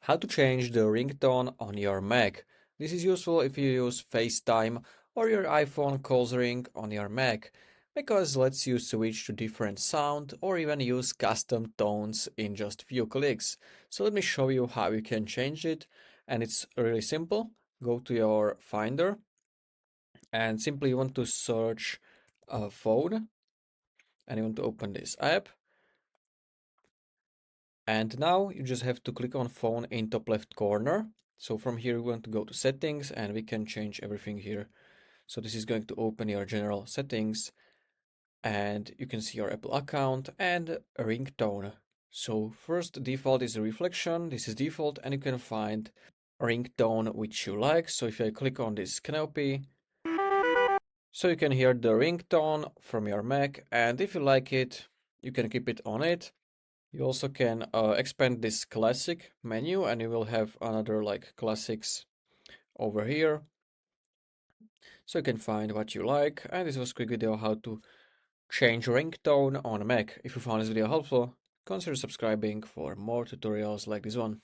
How to change the ringtone on your Mac. This is useful if you use FaceTime or your iPhone calls ring on your Mac, because it lets you switch to different sound or even use custom tones in just few clicks. So let me show you how you can change it, and it's really simple. Go to your Finder and simply you want to search a phone and you want to open this app. And now you just have to click on phone in top left corner. So from here, we want to go to settings and we can change everything here. So this is going to open your general settings and you can see your Apple account and a ringtone. So first default is a reflection. This is default and you can find a ringtone which you like. So if I click on this canopy, so you can hear the ringtone from your Mac, and if you like it, you can keep it on it. You also can expand this classic menu and you will have another like classics over here. So you can find what you like. And this was a quick video how to change ringtone on a Mac. If you found this video helpful, consider subscribing for more tutorials like this one.